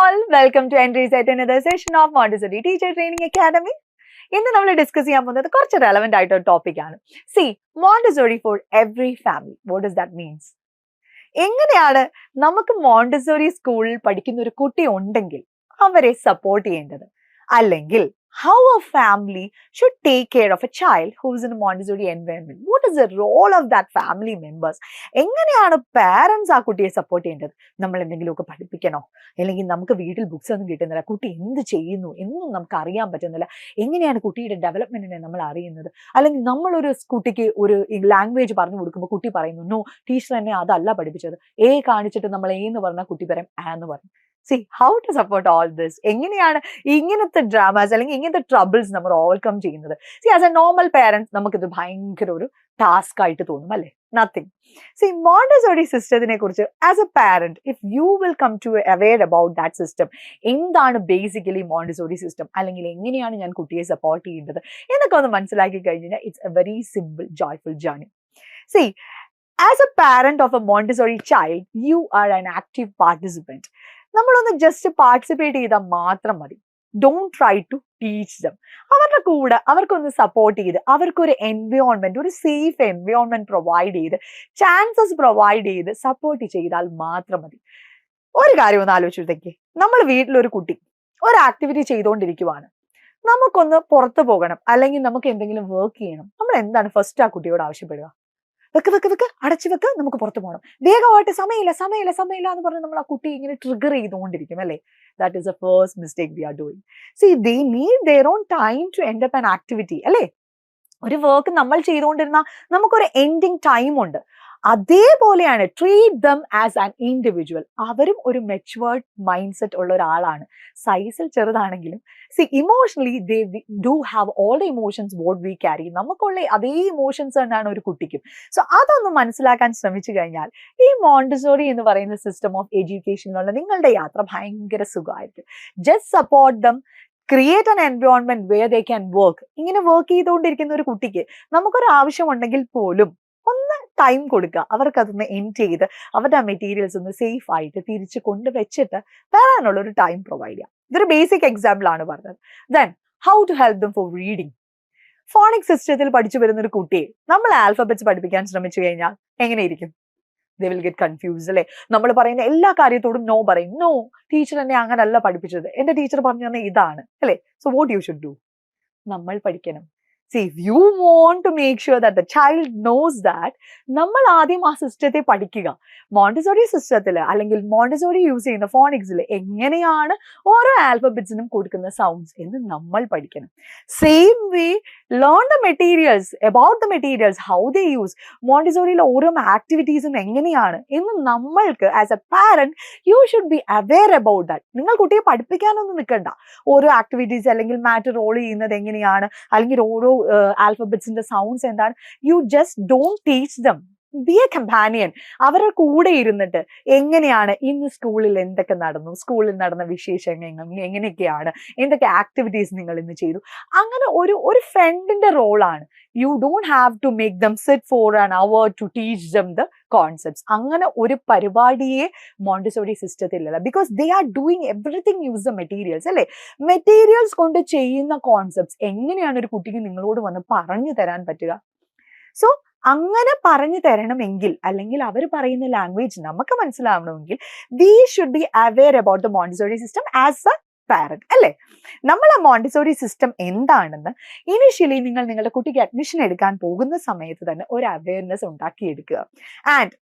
all, welcome to entries at another session of Montessori Teacher Training Academy. ഇന്ന് നമ്മൾ discuss ചെയ്യാൻ പോകുന്നത് കുറച്ച് റെലവെന്റ് ആയിട്ടൊരു ടോപ്പിക്കാണ്. C Montessori for every family. What does that means? എങ്ങനെയാണ് നമുക്ക് മോണ്ടിസോറി സ്കൂളിൽ പഠിക്കുന്ന ഒരു കുട്ടി ഉണ്ടെങ്കിൽ അവരെ സപ്പോർട്ട് ചെയ്യേണ്ടത്, അല്ലെങ്കിൽ how a family should take care of a child who is in a Montessori environment? What is the role of that family members? എങ്ങനെയാണ് പാരന്റ്സ് ആ കുട്ടിയെ സപ്പോർട്ട് ചെയ്യേണ്ടത്? നമ്മൾ എന്തെങ്കിലുമൊക്കെ പഠിപ്പിക്കണോ, അല്ലെങ്കിൽ നമുക്ക് വീട്ടിൽ ബുക്സ് ഒന്നും കിട്ടുന്നില്ല, കുട്ടി എന്ത് ചെയ്യുന്നു എന്നും നമുക്ക് അറിയാൻ പറ്റുന്നില്ല, എങ്ങനെയാണ് കുട്ടിയുടെ ഡെവലപ്മെന്റിനെ നമ്മൾ അറിയുന്നത്? അല്ലെങ്കിൽ നമ്മളൊരു കുട്ടിക്ക് ഒരു ലാംഗ്വേജ് പറഞ്ഞു കൊടുക്കുമ്പോൾ കുട്ടി പറയുന്നു നോ ടീച്ചർ എന്നെ അതല്ല പഠിപ്പിച്ചത്, എ കാണിച്ചിട്ട് നമ്മൾ എ എന്ന് പറഞ്ഞാൽ കുട്ടി പറയും ആ എന്ന് പറഞ്ഞു. See how to support all this? എങ്ങനെയാണ് ഇങ്ങനത്തെ ഡ്രാമാസ് അല്ലെങ്കിൽ ഇങ്ങനത്തെ ട്രബിൾസ് നമ്മൾ ഓവർകം ചെയ്യുന്നത്? See as a normal parent നമുക്കിത് ഭയങ്കര ഒരു ടാസ്ക് ആയിട്ട് തോന്നും അല്ലേ? നത്തിങ്. See Montessori സിസ്റ്റത്തിനെ കുറിച്ച് as a parent if you will come to aware about that system, എന്താണ് ബേസിക്കലി മോണ്ടിസോറി സിസ്റ്റം, അല്ലെങ്കിൽ എങ്ങനെയാണ് ഞാൻ കുട്ടിയെ സപ്പോർട്ട് ചെയ്യേണ്ടത് എന്നൊക്കെ ഒന്ന് മനസ്സിലാക്കി കഴിഞ്ഞാൽ it's A very simple joyful journey. See as a parent of a Montessori child, you are an active participant. നമ്മളൊന്ന് ജസ്റ്റ് പാർട്ടിസിപ്പേറ്റ് ചെയ്താൽ മാത്രം മതി. Don't try to teach them. അവരുടെ കൂടെ അവർക്കൊന്ന് സപ്പോർട്ട് ചെയ്ത് അവർക്കൊരു എൻവയോൺമെന്റ്, ഒരു സേഫ് എൻവയോൺമെന്റ് പ്രൊവൈഡ് ചെയ്ത് ചാൻസസ് പ്രൊവൈഡ് ചെയ്ത് സപ്പോർട്ട് ചെയ്താൽ മാത്രം മതി. ഒരു കാര്യം ഒന്ന് ആലോചിച്ചേക്ക്, നമ്മൾ വീട്ടിലൊരു കുട്ടി ഒരു ആക്ടിവിറ്റി ചെയ്തുകൊണ്ടിരിക്കുവാണ്, നമുക്കൊന്ന് പുറത്തു പോകണം അല്ലെങ്കിൽ നമുക്ക് എന്തെങ്കിലും വർക്ക് ചെയ്യണം, നമ്മൾ എന്താണ് ഫസ്റ്റ് ആ കുട്ടിയോട് ആവശ്യപ്പെടുക? വെക്ക് വെക്ക് വെക്ക്, അടച്ചു വെക്ക്, നമുക്ക് പുറത്തു പോകണം, വേഗമായിട്ട്, സമയമില്ല സമയമില്ല സമയമില്ല എന്ന് പറഞ്ഞ് നമ്മൾ ആ കുട്ടി ഇങ്ങനെ ട്രിഗർ ചെയ്തുകൊണ്ടിരിക്കും അല്ലേ? That is a first mistake we are doing. See they need their own time to end up an activity അല്ലേ? ഒരു വർക്ക് നമ്മൾ ചെയ്തുകൊണ്ടിരുന്ന നമുക്കൊരു എൻഡിങ് ടൈം ഉണ്ട്. അതേപോലെയാണ് treat them as an individual. അവരും ഒരു മെച്യൂർഡ് മൈൻഡ് സെറ്റ് ഉള്ള ഒരാളാണ്. സൈസിൽ ചെറുതാണെങ്കിലും C emotionally they do have all the emotions vote V carry. നമുക്കുള്ള അതേ ഇമോഷൻസ് തന്നെയാണ് ഒരു കുട്ടിക്കും. സോ അതൊന്ന് മനസ്സിലാക്കാൻ ശ്രമിച്ചു കഴിഞ്ഞാൽ ഈ മോണ്ടിസോറി എന്ന് പറയുന്ന സിസ്റ്റം ഓഫ് എഡ്യൂക്കേഷനിലുള്ള നിങ്ങളുടെ യാത്ര ഭയങ്കര സുഖമായിരിക്കും. Just support them, create an environment where they can work. ഇങ്ങനെ വർക്ക് ചെയ്തുകൊണ്ടിരിക്കുന്ന ഒരു കുട്ടിക്ക് നമുക്കൊരു ആവശ്യമുണ്ടെങ്കിൽ പോലും ഒന്ന് ടൈം കൊടുക്കുക, അവർക്ക് അതൊന്ന് എൻഡ് ചെയ്ത് അവരുടെ ആ മെറ്റീരിയൽസ് ഒന്ന് സേഫ് ആയിട്ട് തിരിച്ച് കൊണ്ടുവച്ചിട്ട് തരാനുള്ള ഒരു ടൈം പ്രൊവൈഡ് ചെയ്യാം. ഇതൊരു ബേസിക് എക്സാമ്പിൾ ആണ് പറഞ്ഞത്. Then how to help them for reading. Phonic സിസ്റ്റത്തിൽ പഠിച്ചു വരുന്ന ഒരു കുട്ടിയെ നമ്മൾ ആൽഫബറ്റ്സ് പഠിപ്പിക്കാൻ ശ്രമിച്ചു കഴിഞ്ഞാൽ എങ്ങനെയിരിക്കും? they will get confused അല്ലേ? നമ്മൾ പറയുന്ന എല്ലാ കാര്യത്തോടും നോ പറയും. നോ, ടീച്ചർ എന്നെ അങ്ങനല്ല പഠിപ്പിച്ചത്, എന്റെ ടീച്ചർ പറഞ്ഞു തന്നെ ഇതാണ് അല്ലേ? So what you should do? നമ്മൾ പഠിക്കണം. See, if you want to make sure that the child knows that, നമ്മൾ ആദ്യം ആ സിസ്റ്റത്തെ പഠിക്കുക. മോണ്ടിസോറി സിസ്റ്റത്തിൽ അല്ലെങ്കിൽ മോണ്ടിസോറി യൂസ് ചെയ്യുന്ന ഫോണിക്സിൽ എങ്ങനെയാണ് ഓരോ ആൽഫബറ്റ്സിനും കൊടുക്കുന്ന സൗണ്ട്സ് എന്ന് നമ്മൾ പഠിക്കണം. Same way learn the materials, about the materials, how they use. മോണ്ടിസോറിയിലെ ഓരോ ആക്ടിവിറ്റീസും എങ്ങനെയാണ് എന്ന് നമ്മൾക്ക് as a parent you should be aware about that. നിങ്ങൾ കുട്ടിയെ പഠിപ്പിക്കാനൊന്നും നിൽക്കണ്ട. ഓരോ ആക്ടിവിറ്റീസ് അല്ലെങ്കിൽ മാറ്റർ റോൾ ചെയ്യുന്നത് എങ്ങനെയാണ്, അല്ലെങ്കിൽ ഓരോ ആൽഫബറ്റ്സിന്റെ സൗണ്ട്സ് എന്താണ്, you just don't teach them. B A companion. അവരുടെ കൂടെ ഇരുന്നിട്ട് എങ്ങനെയാണ് ഇന്ന് സ്കൂളിൽ എന്തൊക്കെ നടന്നു, സ്കൂളിൽ നടന്ന വിശേഷങ്ങൾ എങ്ങനെയൊക്കെയാണ്, എന്തൊക്കെ ആക്ടിവിറ്റീസ് നിങ്ങൾ ഇന്ന് ചെയ്തു, അങ്ങനെ ഒരു ഫ്രണ്ടിന്റെ റോളാണ്. You don't have to make them sit for an hour to teach them the concepts. അങ്ങനെ ഒരു പരിപാടിയെ മോണ്ടിസോറി സിസ്റ്റത്തിലല്ല. Because they are doing everything use the materials അല്ലേ? മെറ്റീരിയൽസ് കൊണ്ട് ചെയ്യുന്ന കോൺസെപ്റ്റ്സ് എങ്ങനെയാണ് ഒരു കുട്ടിക്ക് നിങ്ങളോട് വന്ന് പറഞ്ഞു തരാൻ പറ്റുക? സോ അങ്ങനെ പറഞ്ഞു തരണമെങ്കിൽ, അല്ലെങ്കിൽ അവർ പറയുന്ന ലാംഗ്വേജ് നമുക്ക് മനസ്സിലാവണമെങ്കിൽ we should be aware about the Montessori system as a parent അല്ലേ? നമ്മൾ ആ മോണ്ടിസോറി സിസ്റ്റം എന്താണെന്ന് ഇനിഷ്യലി നിങ്ങൾ നിങ്ങളുടെ കുട്ടിക്ക് അഡ്മിഷൻ എടുക്കാൻ പോകുന്ന സമയത്ത് തന്നെ ഒരു അവയർനെസ് ഉണ്ടാക്കിയെടുക്കുക. And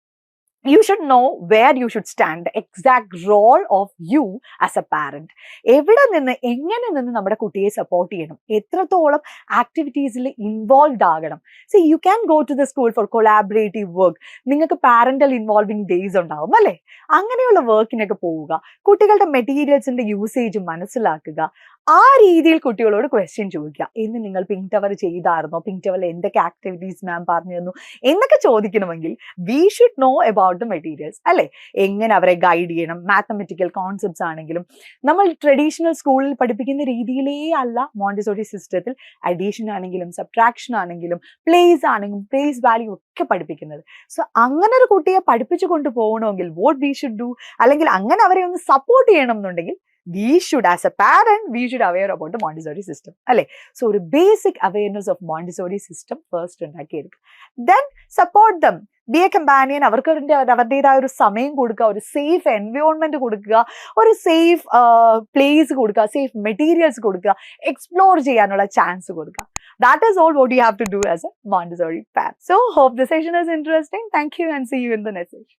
you should know where you should stand, the exact role of you as a parent. എവിടെ നിന്ന് എങ്ങനെ നിന്ന് നമ്മുടെ കുട്ടിയെ സപ്പോർട്ട് ചെയ്യണം, എത്രത്തോളം ആക്ടിവിറ്റീസിൽ ഇൻവോൾവ് ആകണം. So you can go to the school for collaborative work. നിങ്ങൾക്ക് പാരന്റൽ ഇൻവോൾവിംഗ് ഡേയ്സ് ഉണ്ടാവും അല്ലേ? അങ്ങനെയുള്ള വർക്കിനൊക്കെ പോവുക, കുട്ടികളുടെ മെറ്റീരിയൽസിന്റെ യൂസേജ് മനസ്സിലാക്കുക, ആ രീതിയിൽ കുട്ടികളോട് ക്വസ്റ്റ്യൻ ചോദിക്കുക. ഇന്ന് നിങ്ങൾ പിങ്ക് ടവർ ചെയ്തായിരുന്നോ, പിങ്ക് ടവറിൽ എന്തൊക്കെ ആക്ടിവിറ്റീസ് മാം പറഞ്ഞു തന്നു എന്നൊക്കെ ചോദിക്കണമെങ്കിൽ we should know about the materials അല്ലേ? എങ്ങനെ അവരെ ഗൈഡ് ചെയ്യണം. മാത്തമെറ്റിക്കൽ കോൺസെപ്റ്റ്സ് ആണെങ്കിലും നമ്മൾ ട്രഡീഷണൽ സ്കൂളിൽ പഠിപ്പിക്കുന്ന രീതിയിലേ അല്ല മോണ്ടിസോറി സിസ്റ്റത്തിൽ അഡീഷൻ ആണെങ്കിലും സബ്ട്രാക്ഷൻ ആണെങ്കിലും പ്ലേസ് ആണെങ്കിലും പ്ലേസ് വാല്യൂ ഒക്കെ പഠിപ്പിക്കുന്നത്. സോ അങ്ങനെ ഒരു കുട്ടിയെ പഠിപ്പിച്ചു കൊണ്ട് പോകണമെങ്കിൽ വാട്ട് വി ഷുഡ് ഡു, അല്ലെങ്കിൽ അങ്ങനെ അവരെ ഒന്ന് സപ്പോർട്ട് ചെയ്യണം എന്നുണ്ടെങ്കിൽ we should, as a parent, we should aware about the Montessori system. Alle? So, a basic awareness of Montessori system first ഉണ്ടാക്കിയെടുക്കുക. Then, support them. Be a companion. അവരുടേതായ ഒരു സമയം കൊടുക്കുക, ഒരു സേഫ് എൻവയോൺമെന്റ് കൊടുക്കുക, ഒരു സേഫ് പ്ലേസ് കൊടുക്കുക, safe materials കൊടുക്കുക, എക്സ്പ്ലോർ ചെയ്യാനുള്ള ചാൻസ് കൊടുക്കുക. That is all what you have to do as a Montessori parent. So, hope the session is interesting. Thank you and see you in the next session.